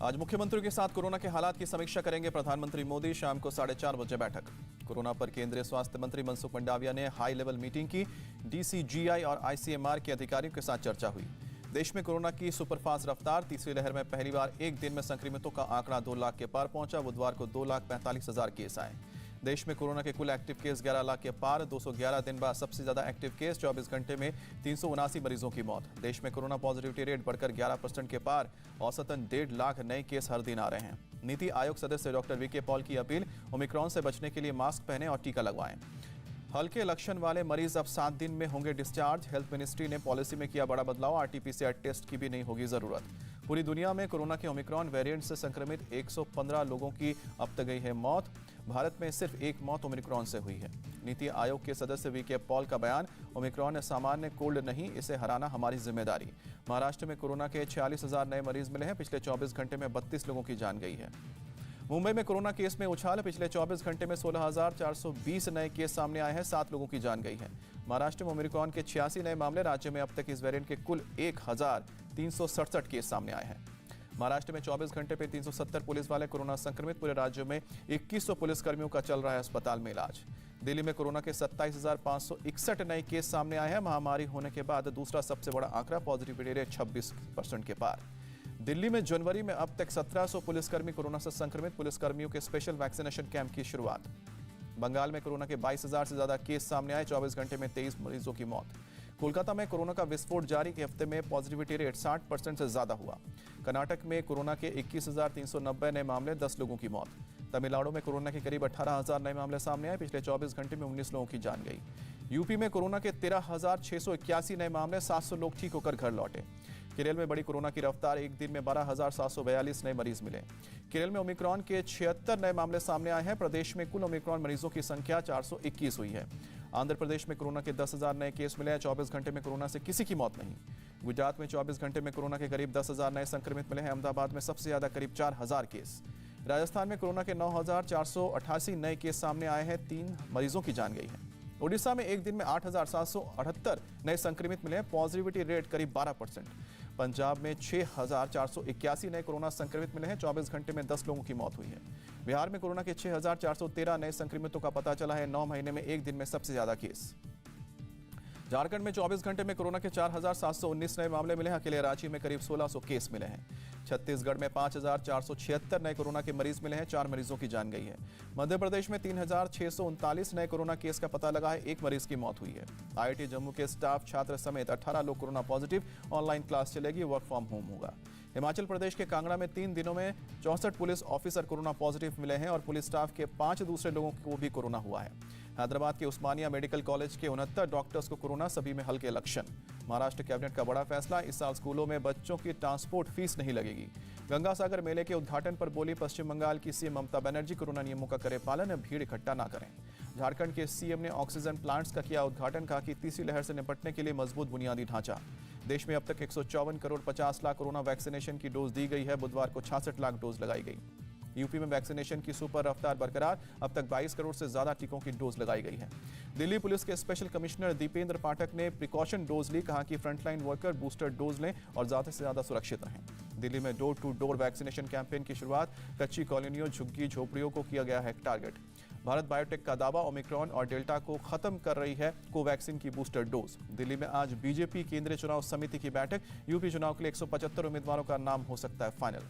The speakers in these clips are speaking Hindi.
आज मुख्यमंत्रियों के साथ कोरोना के हालात की समीक्षा करेंगे प्रधानमंत्री मोदी। शाम को 4:30 बजे बैठक। कोरोना पर केंद्रीय स्वास्थ्य मंत्री मनसुख मंडाविया ने हाई लेवल मीटिंग की। डीसीजीआई और आईसीएमआर के अधिकारियों के साथ चर्चा हुई। देश में कोरोना की सुपरफास्ट रफ्तार। तीसरी लहर में पहली बार एक दिन में संक्रमितों का आंकड़ा 2 लाख के पार पहुंचा। बुधवार को 2,45,000 केस आए। देश में कोरोना के कुल एक्टिव केस 11 लाख के पार। 211 दिन बाद सबसे ज्यादा एक्टिव केस। 24 घंटे में 379 मरीजों की मौत। देश में कोरोना पॉजिटिविटी रेट बढ़कर 11% के पार। औसतन 1.5 लाख नए केस हर दिन आ रहे हैं। नीति आयोग सदस्य डॉक्टर वीके पॉल की अपील, ओमिक्रॉन से बचने के लिए मास्क पहनें और टीका लगवाएं। हल्के लक्षण वाले मरीज अब 7 दिन में होंगे डिस्चार्ज। हेल्थ मिनिस्ट्री ने पॉलिसी में किया बड़ा बदलाव। आरटीपीसीआर टेस्ट की भी नहीं होगी जरूरत। पूरी दुनिया में कोरोना के ओमिक्रॉन वेरिएंट से संक्रमित 115 लोगों की अब तक गई है मौत। भारत में सिर्फ एक मौत ओमिक्रॉन से हुई है। नीति आयोग के सदस्य वीके पॉल का बयान, ओमिक्रॉन सामान्य कोल्ड नहीं, इसे हराना हमारी जिम्मेदारी। महाराष्ट्र में कोरोना के 46,000 नए मरीज मिले हैं। पिछले 24 घंटे में 32 लोगों की जान गई है। मुंबई में कोरोना केस में उछाल। पिछले 24 घंटे में 16,420 नए केस सामने आए हैं। 7 लोगों की जान गई है। महाराष्ट्र में ओमिक्रॉन के 86 नए मामले। राज्य में अब तक इस वेरिएंट के कुल 1,367 केस सामने आए हैं। महाराष्ट्र में 24 घंटे पे 370 पुलिस वाले कोरोना संक्रमित। पूरे राज्य में 2100 पुलिसकर्मियों का चल रहा है अस्पताल में इलाज। दिल्ली में कोरोना के 27,561 नए केस सामने आए हैं। महामारी होने के बाद दूसरा सबसे बड़ा आंकड़ा। पॉजिटिविटी रेट 26% के पार। दिल्ली में जनवरी में अब तक 1700 पुलिसकर्मी कोरोना से संक्रमित। पुलिसकर्मियों के स्पेशल वैक्सीनेशन कैंप की शुरुआत। बंगाल में कोरोना के 22,000 से ज्यादा केस सामने आए। 24 घंटे में 23 मरीजों की मौत। कोलकाता में कोरोना का विस्फोट जारी। के हफ्ते में पॉजिटिविटी रेट 60% से ज्यादा हुआ। कर्नाटक में कोरोना के 21,390 नए मामले, 10 लोगों की मौत। तमिलनाडु में कोरोना के करीब 18,000 नए मामले सामने आए। पिछले 24 घंटे में 19 लोगों की जान गई। यूपी में कोरोना के 13,681 नए मामले, 700 लोग ठीक होकर घर लौटे। केरल में बड़ी कोरोना की रफ्तार। एक दिन में 12,742 नए मरीज मिले। केरल में ओमिक्रॉन के 76 नए मामले सामने आए हैं। प्रदेश में कुल ओमिक्रॉन मरीजों की संख्या 421 हुई है। आंध्र प्रदेश में कोरोना के 10,000 नए केस मिले हैं। 24 घंटे में कोरोना से किसी की मौत नहीं। गुजरात में 24 घंटे में कोरोना के करीब 10,000 नए संक्रमित मिले हैं। अहमदाबाद में सबसे ज्यादा करीब 4,000 केस। राजस्थान में कोरोना के 9,488 नए केस सामने आए हैं। 3 मरीजों की जान गई है। ओडिशा में एक दिन में 8,778 नए संक्रमित मिले हैं। पॉजिटिविटी रेट करीब 12%। पंजाब में 6,481 नए कोरोना संक्रमित मिले हैं। 24 घंटे में 10 लोगों की मौत हुई है। बिहार में कोरोना के 6,413 नए संक्रमितों का पता चला है। 9 महीने में एक दिन में सबसे ज्यादा केस। झारखंड में 24 घंटे में कोरोना के 4,719 नए मामले मिले हैं। अकेले रांची में करीब 1,600 केस मिले हैं। छत्तीसगढ़ में 5,476 नए कोरोना के मरीज मिले हैं। 4 मरीजों की जान गई है। मध्य प्रदेश में 3,639 नए कोरोना केस का पता लगा है। 1 मरीज की मौत हुई है। आईआईटी जम्मू के स्टाफ, छात्र समेत 18 लोग कोरोना पॉजिटिव। ऑनलाइन क्लास चलेगी। वर्क फ्रॉम होम होगा। हिमाचल प्रदेश के कांगड़ा में 3 दिनों में 64 पुलिस ऑफिसर कोरोना पॉजिटिव मिले हैं और पुलिस स्टाफ के 5 दूसरे लोगों को भी कोरोना हुआ है। हैदराबाद के उस्मानिया मेडिकल कॉलेज के 69 डॉक्टर्स को कोरोना, सभी में हल्के लक्षण। महाराष्ट्र कैबिनेट का बड़ा फैसला, इस साल स्कूलों में बच्चों की ट्रांसपोर्ट फीस नहीं लगेगी। गंगा सागर मेले के उद्घाटन पर बोली पश्चिम बंगाल की सीएम ममता बनर्जी, कोरोना नियमों का करे पालन, भीड़ इकट्ठा ना करें। झारखंड के सीएम ने ऑक्सीजन प्लांट्स का किया उद्घाटन। कहा कि तीसरी लहर से निपटने के लिए मजबूत बुनियादी ढांचा। देश में अब तक 154 करोड़ 50 लाख कोरोना वैक्सीनेशन की डोज दी गई है। बुधवार को 66 लाख डोज लगाई गई। यूपी में वैक्सीनेशन की सुपर रफ्तार बरकरार। अब तक 22 करोड़ से ज्यादा टीकों की डोज लगाई गई है। दिल्ली पुलिस के स्पेशल कमिश्नर दीपेंद्र पाठक ने प्रिकॉशन डोज ली। कहा कि फ्रंटलाइन वर्कर बूस्टर डोज लें और ज्यादा से ज्यादा सुरक्षित रहें। दिल्ली में door to door vaccination campaign की शुरुआत। कच्ची कॉलोनियों, झुग्गी झोपड़ियों को किया गया है टारगेट। भारत बायोटेक का दावा, ओमिक्रॉन और डेल्टा को खत्म कर रही है कोवैक्सीन की बूस्टर डोज। दिल्ली में आज बीजेपी केंद्रीय चुनाव समिति की बैठक। यूपी चुनाव के लिए 175 उम्मीदवारों का नाम हो सकता है फाइनल।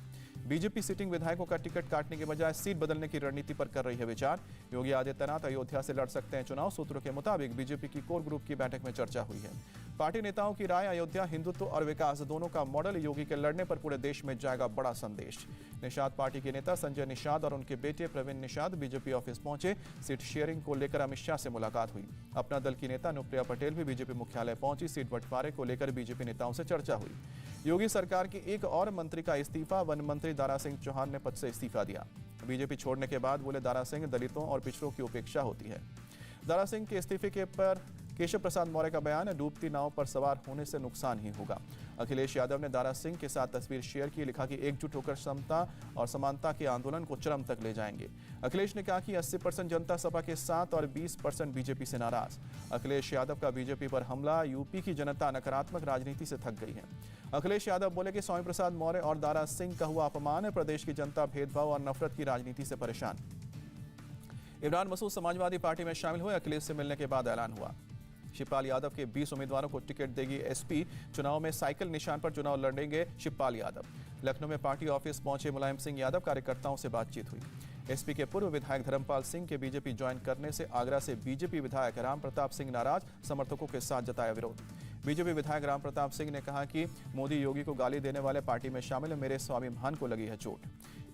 बीजेपी सिटिंग विधायकों का टिकट काटने के बजाय सीट बदलने की रणनीति पर कर रही है विचार। योगी आदित्यनाथ अयोध्या से लड़ सकते हैं चुनाव। सूत्रों के मुताबिक बीजेपी की कोर ग्रुप की बैठक में चर्चा हुई है। पार्टी नेताओं की राय, अयोध्या हिंदुत्व और विकास दोनों का मॉडल। योगी के लड़ने पर पूरे देश में जाएगा बड़ा संदेश। निषाद पार्टी के नेता संजय निषाद और उनके बेटे प्रवीण निषाद बीजेपी ऑफिस पहुंचे। सीट शेयरिंग को लेकर अमित शाह से मुलाकात हुई। अपना दल की नेता अनुप्रिया पटेल भी बीजेपी मुख्यालय पहुंची। सीट बंटवारे को लेकर बीजेपी नेताओं से चर्चा हुई। योगी सरकार की एक और मंत्री का इस्तीफा। वन मंत्री दारा सिंह चौहान ने पद से इस्तीफा दिया। बीजेपी छोड़ने के बाद बोले दारा सिंह, दलितों और पिछड़ों की उपेक्षा होती है। दारा सिंह के इस्तीफे के पर केशव प्रसाद मौर्य का बयान, डूबती नाव पर सवार होने से नुकसान ही होगा। अखिलेश यादव ने दारा सिंह के साथ तस्वीर शेयर की, लिखा कि एकजुट होकर समता और समानता के आंदोलन को चरम तक ले जाएंगे। अखिलेश ने कहा कि 80% जनता सपा के साथ और 20% बीजेपी से नाराज। अखिलेश यादव का बीजेपी पर हमला, यूपी की जनता नकारात्मक राजनीति से थक गई है। अखिलेश यादव बोले कि स्वामी प्रसाद मौर्य और दारा सिंह का हुआ अपमान, प्रदेश की जनता भेदभाव और नफरत की राजनीति से परेशान। इमरान मसूद समाजवादी पार्टी में शामिल हुए, अखिलेश से मिलने के बाद ऐलान हुआ। शिवपाल यादव के 20 उम्मीदवारों को टिकट देगी एसपी, चुनाव में साइकिल निशान पर चुनाव लड़ेंगे शिवपाल यादव। लखनऊ में पार्टी ऑफिस पहुंचे मुलायम सिंह यादव, कार्यकर्ताओं से बातचीत हुई। एसपी के पूर्व विधायक धर्मपाल सिंह के बीजेपी ज्वाइन करने से आगरा से बीजेपी विधायक राम प्रताप सिंह नाराज, समर्थकों के साथ जताया विरोध। बीजेपी विधायक राम प्रताप सिंह ने कहा कि मोदी योगी को गाली देने वाले पार्टी में शामिल, मेरे स्वाभिमान को लगी है चोट।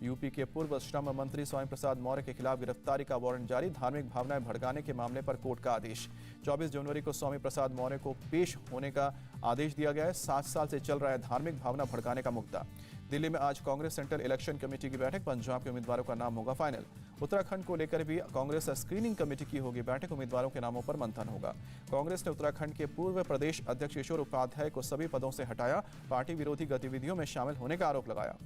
यूपी के पूर्व श्रम मंत्री स्वामी प्रसाद मौर्य के खिलाफ गिरफ्तारी का वारंट जारी, धार्मिक भावनाएं भड़काने के मामले पर कोर्ट का आदेश। 24 जनवरी को स्वामी प्रसाद मौर्य को पेश होने का आदेश दिया गया है। 7 साल से चल रहा है धार्मिक भावना भड़काने का मुद्दा। दिल्ली में आज कांग्रेस सेंट्रल इलेक्शन कमेटी की बैठक, पंजाब के उम्मीदवारों का नाम होगा फाइनल। उत्तराखंड को लेकर भी कांग्रेस स्क्रीनिंग कमेटी की होगी बैठक, उम्मीदवारों के नामों पर मंथन होगा। कांग्रेस ने उत्तराखंड के पूर्व प्रदेश अध्यक्ष किशोर उपाध्याय को सभी पदों से हटाया, पार्टी विरोधी गतिविधियों में शामिल होने का आरोप लगाया।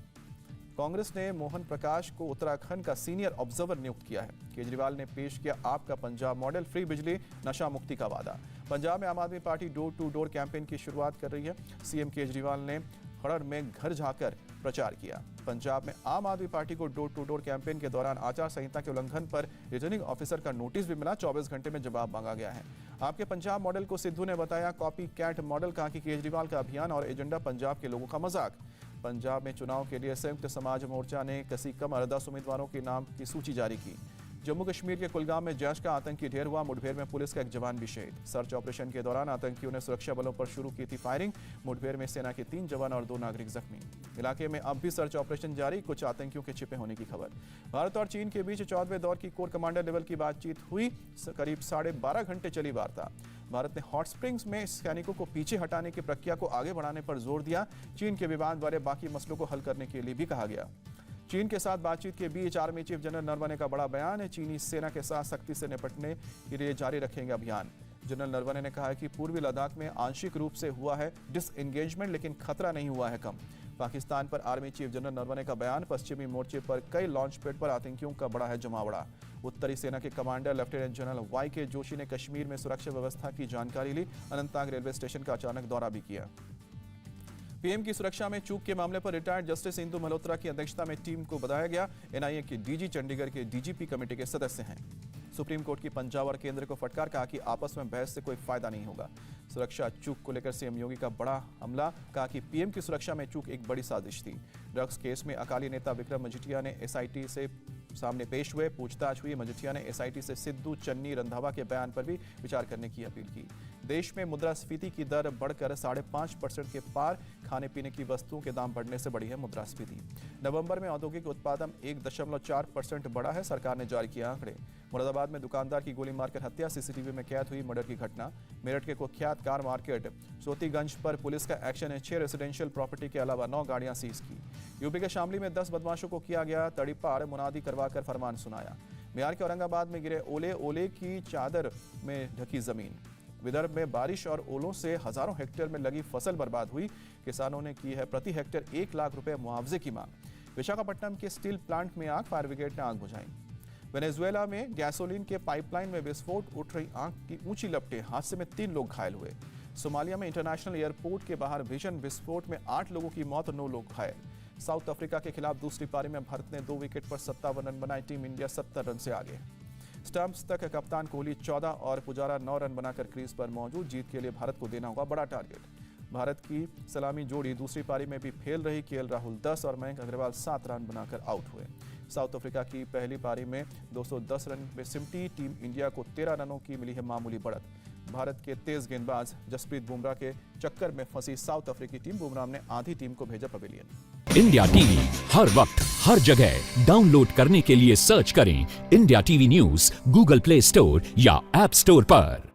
कांग्रेस ने मोहन प्रकाश को उत्तराखंड का सीनियर ऑब्जर्वर नियुक्त किया है। केजरीवाल ने पेश किया आपका पंजाब मॉडल, फ्री बिजली, नशा मुक्ति का वादा। पंजाब में Aam Aadmi Party door to door campaign की शुरुआत कर रही है। सीएम केजरीवाल ने खरड़ में घर जाकर प्रचार किया। पंजाब में आम आदमी पार्टी को डोर टू डोर कैंपेन के दौरान आचार संहिता के उल्लंघन पर रिटर्निंग ऑफिसर का नोटिस भी मिला, 24 घंटे में जवाब मांगा गया है। आपके पंजाब मॉडल को सिद्धू ने बताया कॉपी कैट मॉडल, कहा कि केजरीवाल का अभियान और एजेंडा पंजाब के लोगों का मजाक। पंजाब में चुनाव के लिए संयुक्त समाज मोर्चा ने कसी कमर 10 उम्मीदवारों के नाम की सूची जारी की। जम्मू कश्मीर के कुलगाम में जैश का आतंकी ढेर हुआ, मुठभेड़ में पुलिस का एक जवान भी शहीद। सर्च ऑपरेशन के दौरान आतंकियों ने सुरक्षा बलों पर शुरू की थी फायरिंग, मुठभेड़ में सेना के 3 जवान और 2 नागरिक जख्मी। इलाके में अब भी सर्च ऑपरेशन जारी, कुछ आतंकियों के छिपे होने की खबर। भारत और चीन के बीच 14वें दौर की कोर कमांडर लेवल की बातचीत हुई, करीब 12.5 घंटे चली वार्ता। भारत ने हॉट स्प्रिंग्स में सैनिकों को पीछे हटाने की प्रक्रिया को आगे बढ़ाने पर जोर दिया। चीन के विवाद वाले बाकी मसलों को हल करने के लिए भी कहा गया। चीन के साथ बातचीत के बीच आर्मी चीफ जनरल नरवणे का बड़ा बयान है, चीनी सेना के साथ सख्ती से निपटने के लिए जारी रखेंगे अभियान। जनरल नरवणे ने कहा है कि पूर्वी लद्दाख में आंशिक रूप से हुआ है डिसएंगेजमेंट, लेकिन खतरा नहीं हुआ है कम। पाकिस्तान पर आर्मी चीफ जनरल नरवणे का बयान, पश्चिमी मोर्चे पर कई लॉन्च पैड पर आतंकियों का बड़ा है जमावड़ा। उत्तरी सेना के कमांडर लेफ्टिनेंट जनरल वाई.के. जोशी ने कश्मीर में सुरक्षा व्यवस्था की जानकारी ली, अनंतनाग रेलवे स्टेशन का अचानक दौरा भी किया। पीएम की सुरक्षा में चूक के मामले पर रिटायर्ड जस्टिस इंदु मल्होत्रा की अध्यक्षता में टीम को बताया गया। एनआईए के डीजी चंडीगढ़ के डीजीपी कमेटी के सदस्य हैं। सुप्रीम कोर्ट की पंजाब और केंद्र को फटकार, कहा कि आपस में बहस से कोई फायदा नहीं होगा। सुरक्षा चूक को लेकर सीएम योगी का बड़ा हमला, कहा कि पीएम की सुरक्षा में चूक एक बड़ी साजिश थी। ड्रग्स केस में अकाली नेता विक्रम मजीठिया ने एसआईटी से सामने पेश हुए, पूछताछ हुई। मजीठिया ने एसआईटी से सिद्धू, चन्नी, रंधावा के बयान पर भी विचार करने की अपील की। देश में मुद्रास्फीति की दर बढ़कर 5.5% के पार, खाने पीने की वस्तुओं के दाम बढ़ने से बढ़ी है मुद्रास्फीति। नवंबर में औद्योगिक उत्पादन 1.4% बढ़ा है, सरकार ने जारी किया आंकड़े। मुरादाबाद में दुकानदार की गोली मारकर हत्या, सीसीटीवी में कैद हुई मर्डर की घटना। मेरठ के कुख्यात कार मार्केट सोतीगंज पर पुलिस का एक्शन है, 6 रेजिडेंशियल प्रॉपर्टी के अलावा 9 गाड़ियां सीज की। यूपी के शामली में 10 बदमाशों को किया गया तड़ीपार, मुनादी करवाकर फरमान सुनाया। बिहार के औरंगाबाद में गिरे ओले की चादर में ढकी जमीन। विदर्भ में बारिश और ओलों से हजारों हेक्टेयर में लगी फसल बर्बाद हुई, किसानों ने की है प्रति हेक्टेयर 1 लाख रुपए मुआवजे की मांग। विशाखापट्टनम के स्टील प्लांट में आग, फायर ब्रिगेड ने आग बुझाई। वेनेजुएला में गैसोलीन के पाइपलाइन में विस्फोट, उठ रही आग की ऊंची लपटें, हादसे में 3 लोग घायल हुए। सोमालिया में इंटरनेशनल एयरपोर्ट के बाहर भीषण विस्फोट में 8 लोगों की मौत और 9 लोग घायल। साउथ अफ्रीका के खिलाफ दूसरी पारी में भारत ने 2 विकेट पर 57 रन बनाए, टीम इंडिया 70 रन से आगे। स्टंप्स तक कप्तान कोहली 14 और पुजारा 9 रन बनाकर क्रीज पर मौजूद, जीत के लिए भारत को देना होगा बड़ा टारगेट। भारत की सलामी जोड़ी दूसरी पारी में भी फेल रही, केएल राहुल 10 और मयंक अग्रवाल 7 रन बनाकर आउट हुए। साउथ अफ्रीका की पहली पारी में 210 रन में सिमटी टीम इंडिया को 13 रनों की मिली है मामूली बढ़त। भारत के तेज गेंदबाज जसप्रीत बुमराह के चक्कर में फंसी साउथ अफ्रीकी टीम, बुमराह ने आधी टीम को भेजा पवेलियन। इंडिया टीवी हर वक्त हर जगह डाउनलोड करने के लिए सर्च करें India TV news Google play store या ऐप स्टोर पर।